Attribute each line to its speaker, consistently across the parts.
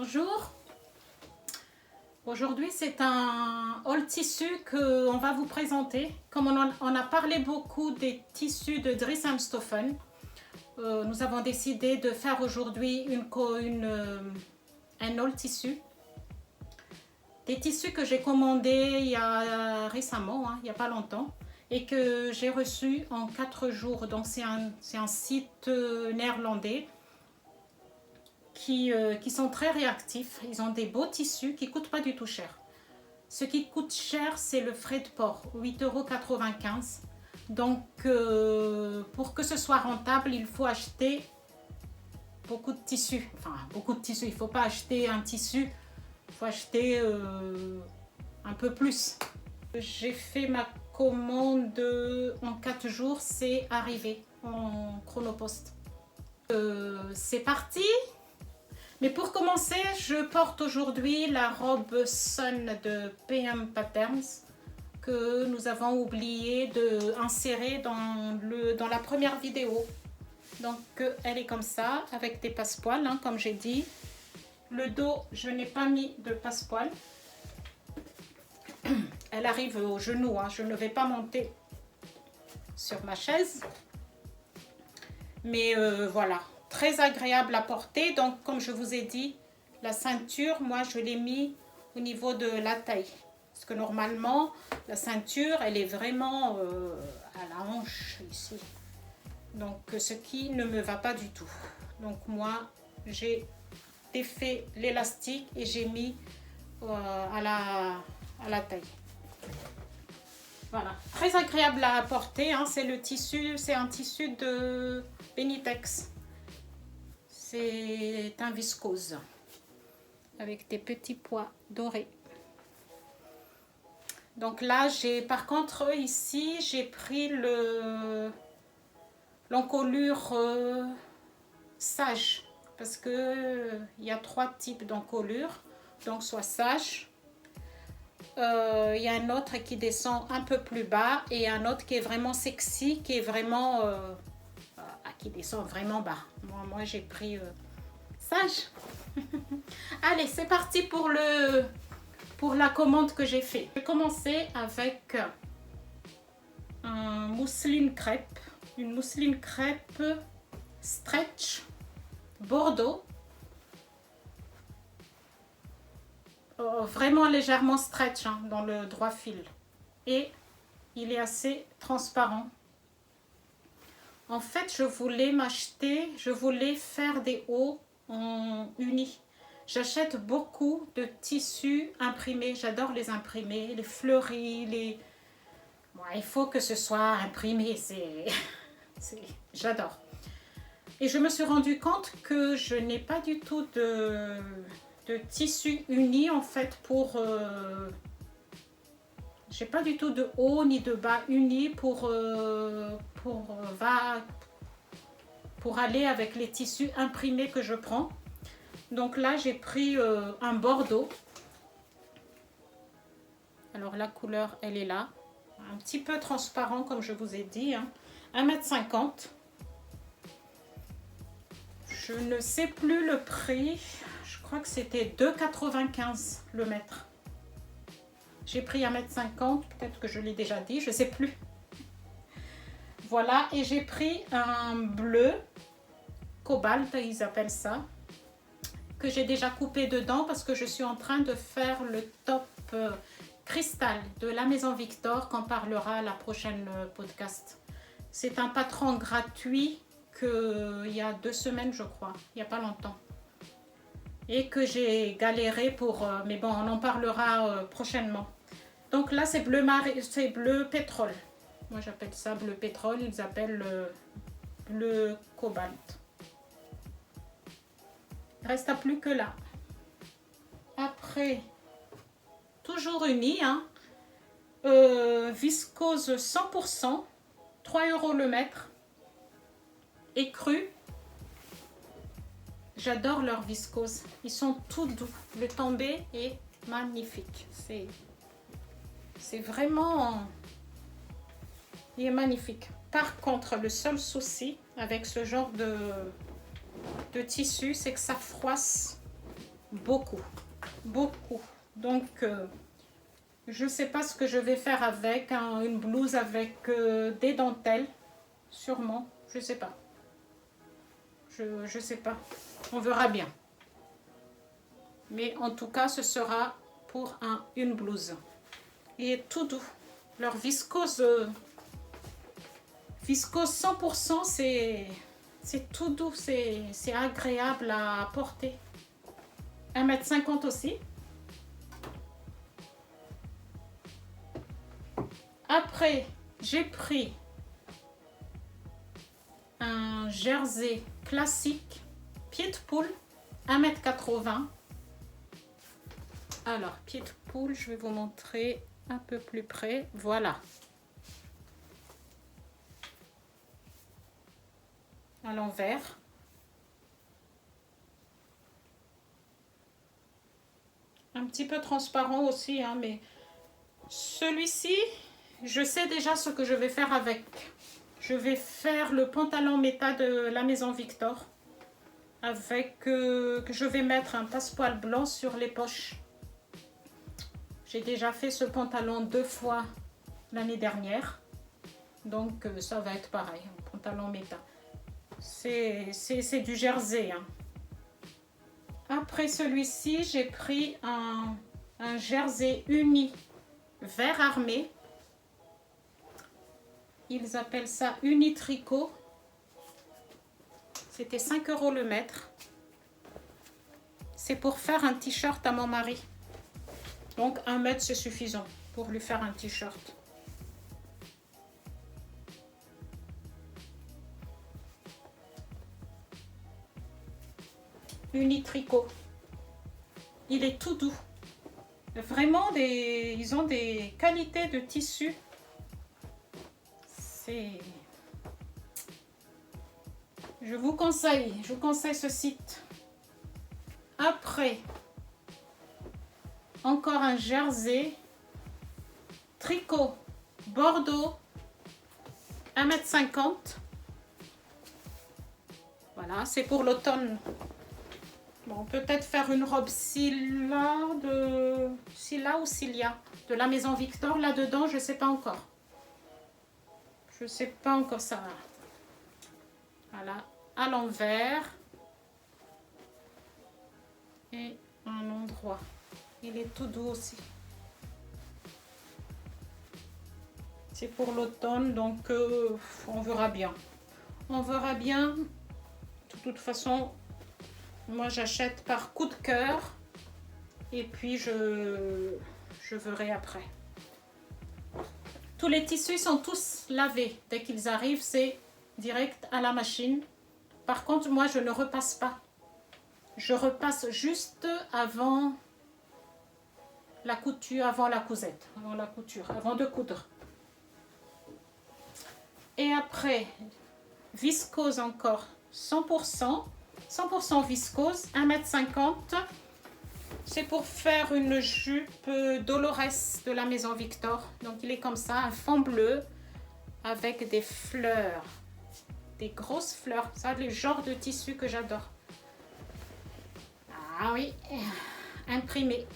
Speaker 1: Bonjour, aujourd'hui c'est un haul tissu qu'on va vous présenter. Comme on a parlé beaucoup des tissus de Dries Amstoffen, nous avons décidé de faire aujourd'hui un haul tissu. Des tissus que j'ai commandés il y a récemment, il n'y a pas longtemps, et que j'ai reçus en 4 jours. Donc c'est un site néerlandais qui sont très réactifs. Ils ont des beaux tissus qui ne coûtent pas du tout cher. Ce qui coûte cher, c'est le frais de port, 8,95 €. Donc, pour que ce soit rentable, il faut acheter beaucoup de tissus. Enfin, beaucoup de tissus. Il ne faut pas acheter un tissu, il faut acheter un peu plus. J'ai fait ma commande en 4 jours, c'est arrivé en chronopost. C'est parti! Mais pour commencer, je porte aujourd'hui la robe Sun de PM Patterns que nous avons oublié d'insérer dans la première vidéo. Donc elle est comme ça, avec des passepoils, comme j'ai dit. Le dos, je n'ai pas mis de passepoil. Elle arrive au genou, je ne vais pas monter sur ma chaise. Mais voilà. Très agréable à porter. Donc comme je vous ai dit, la ceinture, moi je l'ai mis au niveau de la taille, parce que normalement la ceinture elle est vraiment à la hanche ici, donc ce qui ne me va pas du tout. Donc moi j'ai défait l'élastique et j'ai mis à la taille. Voilà, très agréable à porter, c'est le tissu, c'est un tissu de Benitex. C'est un viscose avec des petits pois dorés. Donc là, par contre ici, j'ai pris l'encolure sage, parce que il y a 3 types d'encolure, donc soit sage. Il y a un autre qui descend un peu plus bas et un autre qui est vraiment sexy, qui est vraiment qui descend vraiment bas. Moi j'ai pris sage. Allez, c'est parti pour la commande que j'ai fait. Je vais commencer avec un mousseline crêpe, une mousseline crêpe stretch bordeaux, vraiment légèrement stretch dans le droit fil, et il est assez transparent. En fait, je voulais faire des hauts en uni. J'achète beaucoup de tissus imprimés. J'adore les imprimés, les fleuris, Bon, il faut que ce soit imprimé, j'adore. Et je me suis rendu compte que je n'ai pas du tout de tissu uni en fait j'ai pas du tout de haut ni de bas uni pour aller avec les tissus imprimés que je prends. Donc là, j'ai pris un bordeaux. Alors la couleur, elle est là. Un petit peu transparent, comme je vous ai dit. 1,50 m. Je ne sais plus le prix. Je crois que c'était 2,95 € le mètre. J'ai pris 1,50 m. Peut-être que je l'ai déjà dit, je ne sais plus. Voilà, et j'ai pris un bleu cobalt, ils appellent ça, que j'ai déjà coupé dedans parce que je suis en train de faire le top cristal de la Maison Victor, qu'on parlera à la prochaine podcast. C'est un patron gratuit il y a 2 semaines, je crois, il n'y a pas longtemps, et que j'ai galéré pour, mais bon, on en parlera prochainement. Donc là, c'est bleu pétrole. Moi, j'appelle ça bleu pétrole, ils appellent bleu cobalt. Il ne reste plus que là. Après, toujours uni, viscose 100%, 3 € le mètre, et cru. J'adore leur viscose, ils sont tout doux. Le tombé est magnifique. C'est vraiment... Il est magnifique. Par contre, le seul souci avec ce genre de tissu, c'est que ça froisse beaucoup, beaucoup. Donc, je ne sais pas ce que je vais faire avec, hein, une blouse avec des dentelles, sûrement, je ne sais pas. Je sais pas, on verra bien. Mais en tout cas, ce sera pour une blouse. Et tout doux. Leur viscose, viscose 100%, c'est tout doux, c'est agréable à porter. 1,50 m aussi. Après, j'ai pris un jersey classique, pied de poule, 1,80 m. Alors, pied de poule, je vais vous montrer un peu plus près. Voilà. À l'envers. Un petit peu transparent aussi, hein, mais celui-ci, je sais déjà ce que je vais faire avec. Je vais faire le pantalon méta de la Maison Victor avec que je vais mettre un passepoil blanc sur les poches. J'ai déjà fait ce pantalon 2 fois l'année dernière, donc ça va être pareil, un pantalon méta. C'est du jersey, hein. Après celui-ci, j'ai pris un jersey uni vert armé. Ils appellent ça uni tricot. C'était 5 € le mètre. C'est pour faire un t-shirt à mon mari. Donc 1 mètre, c'est suffisant pour lui faire un t-shirt. Uni tricot. Il est tout doux. Vraiment, ils ont des qualités de tissu. Je vous conseille ce site. Après, encore un jersey tricot Bordeaux, 1,50 m. Voilà, c'est pour l'automne. Bon, peut-être faire une robe Scylla ou Cilia de la Maison Victor là-dedans, je ne sais pas encore. Je ne sais pas encore ça. Voilà, à l'envers et un endroit. Il est tout doux aussi. C'est pour l'automne, donc on verra bien. On verra bien. De toute façon, moi j'achète par coup de cœur et puis je verrai après. Tous les tissus sont tous lavés. Dès qu'ils arrivent, c'est direct à la machine. Par contre, moi je ne repasse pas. Je repasse juste avant la couture, avant la cousette, avant la couture, avant de coudre. Et après, viscose encore, 100% viscose, 1,50 m. C'est pour faire une jupe Dolores de la Maison Victor. Donc il est comme ça, un fond bleu avec des fleurs, des grosses fleurs. Ça, le genre de tissu que j'adore. Ah oui, imprimé.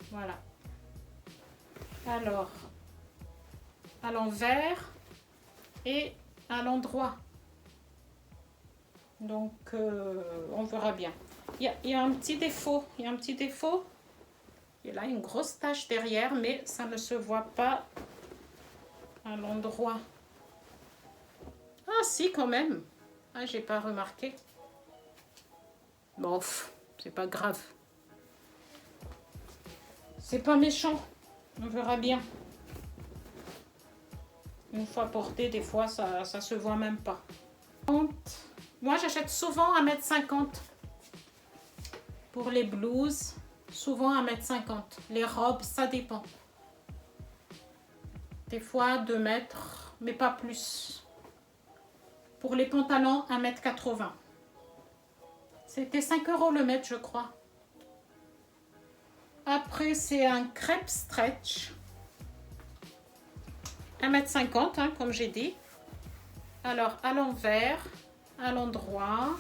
Speaker 1: Voilà. Alors, à l'envers et à l'endroit. Donc, on verra bien. Il y a un petit défaut. Il y a un petit défaut. Il y a une grosse tache derrière, mais ça ne se voit pas à l'endroit. Ah si, quand même. Ah, j'ai pas remarqué. Bon, c'est pas grave. C'est pas méchant. On verra bien. Une fois porté, des fois, ça se voit même pas. Moi, j'achète souvent 1,50 m. Pour les blouses, souvent 1,50 m. Les robes, ça dépend. Des fois 2 mètres, mais pas plus. Pour les pantalons, 1,80 m. C'était 5 € le mètre, je crois. Après, c'est un crêpe stretch. 1,50 m, hein, comme j'ai dit. Alors, à l'envers, à l'endroit.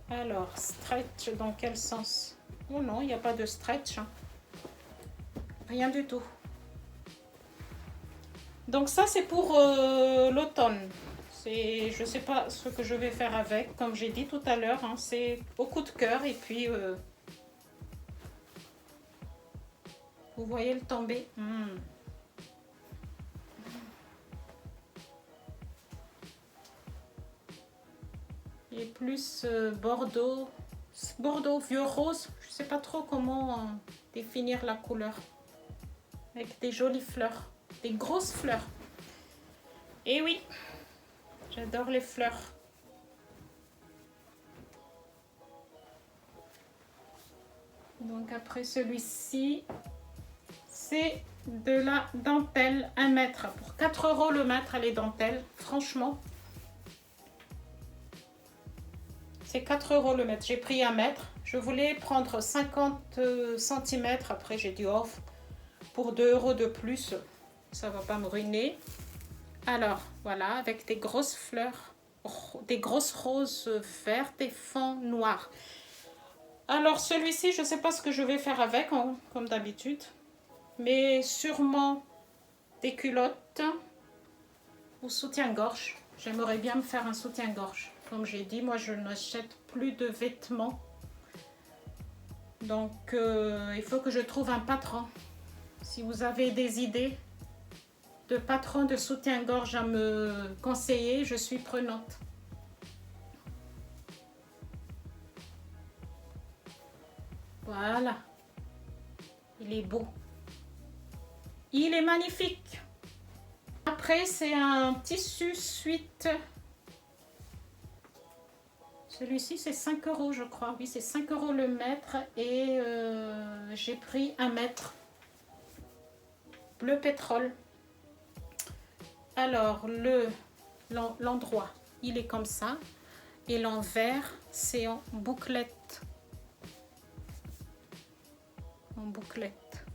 Speaker 1: Alors, stretch dans quel sens? Oh non, il n'y a pas de stretch. Hein. Rien du tout. Donc ça, c'est pour l'automne. Je ne sais pas ce que je vais faire avec. Comme j'ai dit tout à l'heure, hein, c'est au coup de cœur. Et puis, vous voyez le tombé. Et plus bordeaux, vieux rose. Je ne sais pas trop comment définir la couleur. Avec des jolies fleurs. Des grosses fleurs. Et oui, j'adore les fleurs. Donc après celui-ci, c'est de la dentelle 1 mètre. Pour 4 € le mètre, les dentelles. Franchement, c'est 4 € le mètre. J'ai pris 1 mètre. Je voulais prendre 50 cm. Après, j'ai dit off. Pour 2 € de plus, ça va pas me ruiner. Alors, voilà, avec des grosses fleurs, des grosses roses vertes et fond noir. Alors, celui-ci, je ne sais pas ce que je vais faire avec, hein, comme d'habitude. Mais sûrement des culottes ou soutien-gorge. J'aimerais bien me faire un soutien-gorge. Comme j'ai dit, moi, je n'achète plus de vêtements. Donc, il faut que je trouve un patron. Si vous avez des idées de patron de soutien-gorge à me conseiller, je suis prenante. Voilà. Il est beau. Il est magnifique. Après, c'est un tissu suite. Celui-ci, c'est 5 € je crois. Oui, c'est 5 € le mètre. Et j'ai pris 1 mètre. Bleu pétrole. Alors, l'endroit, il est comme ça. Et l'envers, c'est en bouclette. En bouclette.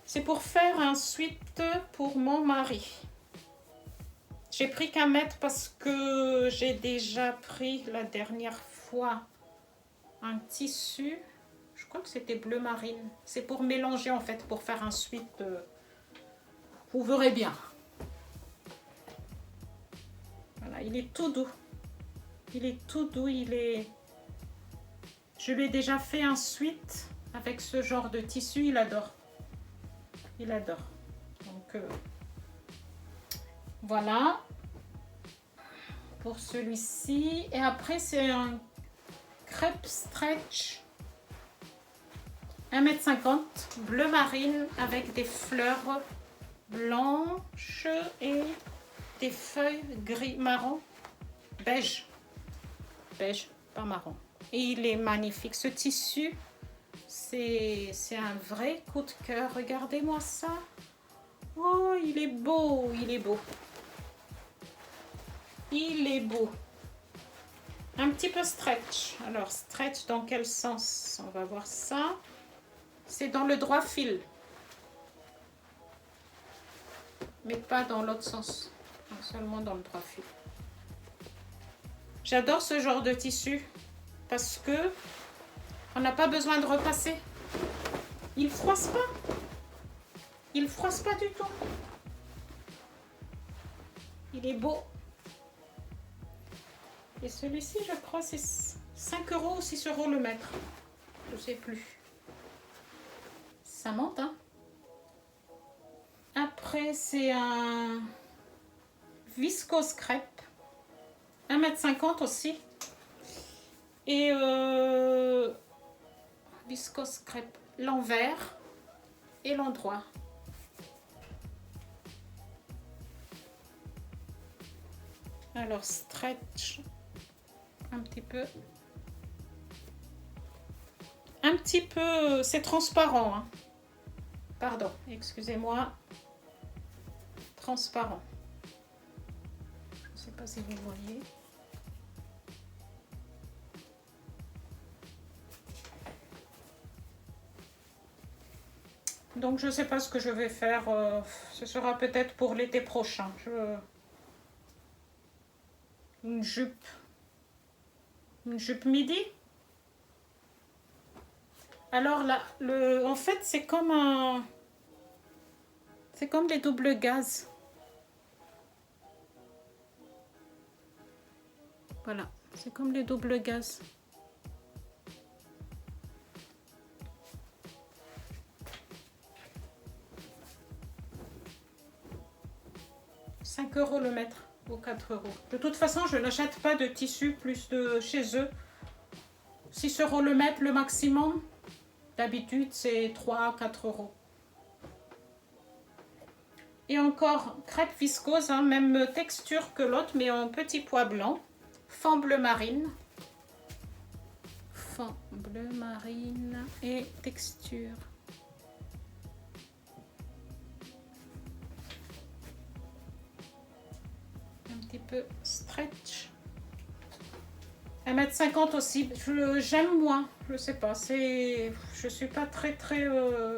Speaker 1: C'est pour faire un sweat pour mon mari. J'ai pris qu'1 mètre parce que j'ai déjà pris la dernière fois un tissu. Je crois que c'était bleu marine. C'est pour mélanger en fait, pour faire un sweat. Vous verrez bien. Voilà, il est tout doux. Il est tout doux. Je lui ai déjà fait un sweat avec ce genre de tissu. Il adore. Il adore. Donc, voilà. Pour celui-ci. Et après, c'est un crêpe stretch 1,50 m, bleu marine avec des fleurs blanches et des feuilles gris marron, beige, pas marron. Et il est magnifique. Ce tissu, c'est un vrai coup de cœur. Regardez-moi ça. Oh, il est beau, il est beau. Il est beau. Un petit peu stretch. Alors, stretch dans quel sens? On va voir ça. C'est dans le droit fil. Mais pas dans l'autre sens. Seulement dans le droit fil. J'adore ce genre de tissu parce que on n'a pas besoin de repasser. Il froisse pas. Il froisse pas du tout. Il est beau. Et celui-ci, je crois, c'est 5 € ou 6 € le mètre. Je ne sais plus. Ça monte, hein. Après, c'est un viscose crêpe. 1,50 m aussi. Et viscose crêpe. L'envers et l'endroit. Alors, stretch. Un petit peu. Un petit peu, c'est transparent. Hein. Pardon, excusez-moi. Transparent. Je ne sais pas si vous voyez. Donc, je ne sais pas ce que je vais faire. Ce sera peut-être pour l'été prochain. Une jupe Une jupe midi. Alors là, en fait, c'est comme un... C'est comme les doubles gaz. Voilà, c'est comme les doubles gaz. €5 le mètre ou 4 €. De toute façon, je n'achète pas de tissu plus de chez eux. 6 € le mètre le maximum. D'habitude, c'est 3 à 4 €. Et encore, crêpe viscose, hein, même texture que l'autre, mais en petit pois blanc. Fond bleu marine. Fond bleu marine et texture. Un petit peu stretch. 1,50 m aussi. J'aime moins. Je sais pas. Je suis pas très.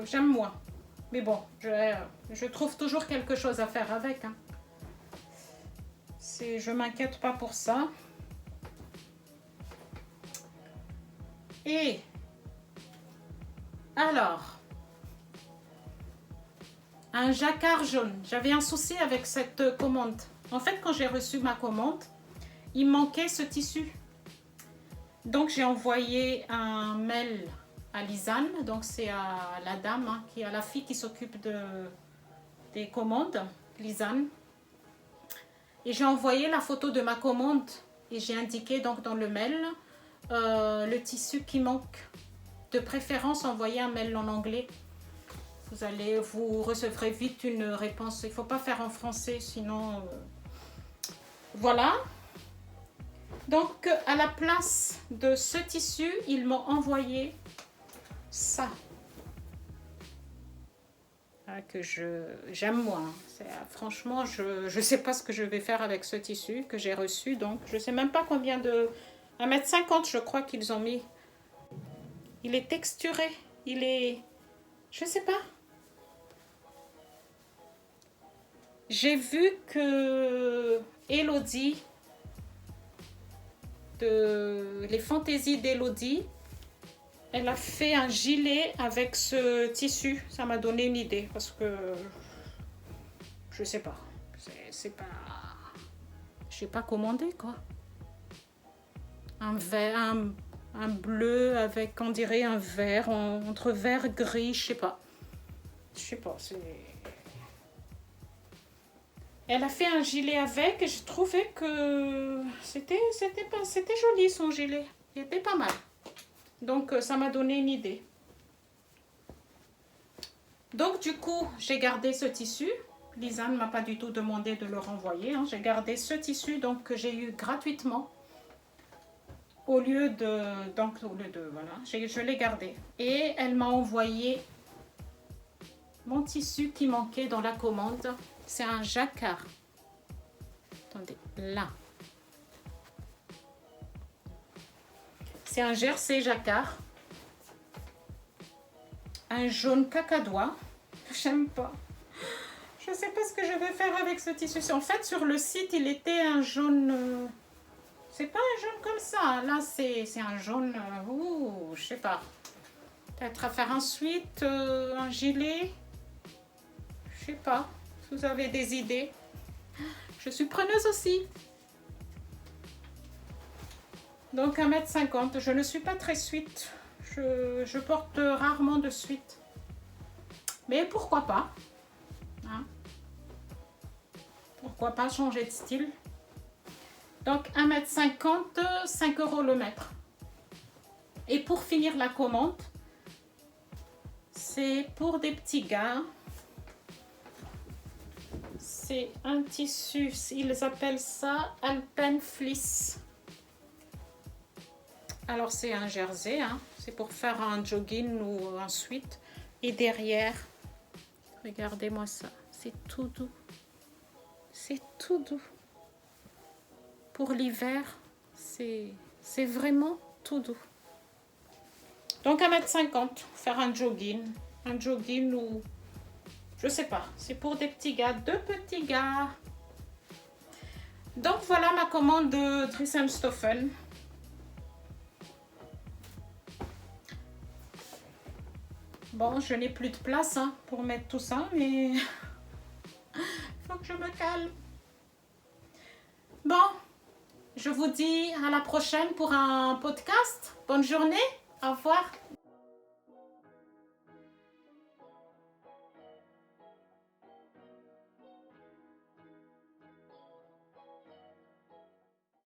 Speaker 1: J'aime moins. Mais bon, je trouve toujours quelque chose à faire avec. Hein. Je m'inquiète pas pour ça. Et alors, un jacquard jaune. J'avais un souci avec cette commande. En fait, quand j'ai reçu ma commande, il manquait ce tissu. Donc, j'ai envoyé un mail à Lisanne. Donc, c'est à la dame, hein, à la fille qui s'occupe des commandes, Lisanne. Et j'ai envoyé la photo de ma commande et j'ai indiqué donc dans le mail le tissu qui manque. De préférence, envoyez un mail en anglais. Vous recevrez vite une réponse. Il ne faut pas faire en français, sinon... Voilà. Donc, à la place de ce tissu, ils m'ont envoyé ça. Que j'aime moi. Franchement, je ne sais pas ce que je vais faire avec ce tissu que j'ai reçu. Donc, je ne sais même pas combien de... 1,50 m, je crois qu'ils ont mis. Il est texturé. Il est... Je ne sais pas. J'ai vu que Elodie, les fantaisies d'Elodie, elle a fait un gilet avec ce tissu. Ça m'a donné une idée parce que je sais pas. C'est pas... Je n'ai pas commandé quoi. Un vert, un bleu avec, on dirait, un vert, entre vert et gris, je sais pas. Je sais pas, c'est... Elle a fait un gilet avec et je trouvais que c'était joli son gilet. Il était pas mal. Donc, ça m'a donné une idée. Donc, du coup, j'ai gardé ce tissu. Lisanne ne m'a pas du tout demandé de le renvoyer. Hein. J'ai gardé ce tissu donc, que j'ai eu gratuitement. Au lieu de... Voilà, je l'ai gardé. Et elle m'a envoyé mon tissu qui manquait dans la commande. C'est un jacquard. Attendez, là. C'est un jersey jacquard. Un jaune cacadois. J'aime pas. Je sais pas ce que je vais faire avec ce tissu. En fait, sur le site, il était un jaune... C'est pas un jaune comme ça. Là, c'est un jaune... je sais pas. Peut-être à faire ensuite un gilet. Je sais pas. Si vous avez des idées. Je suis preneuse aussi. Donc 1,50 m. Je ne suis pas très suite. Je porte rarement de suite. Mais pourquoi pas, hein? Pourquoi pas changer de style. Donc 1,50 m, 5 € le mètre. Et pour finir la commande, c'est pour des petits gars. C'est un tissu, ils appellent ça Alpen Fleece. Alors c'est un jersey, hein. C'est pour faire un jogging ou un sweat. Et derrière, regardez-moi ça, c'est tout doux. C'est tout doux. Pour l'hiver, c'est vraiment tout doux. Donc 1,50 m, faire un jogging ou... Je sais pas, c'est pour des petits gars, deux petits gars. Donc voilà ma commande de Dries & Stoffen. Bon, je n'ai plus de place hein, pour mettre tout ça, mais il faut que je me calme. Bon, je vous dis à la prochaine pour un podcast. Bonne journée, au revoir.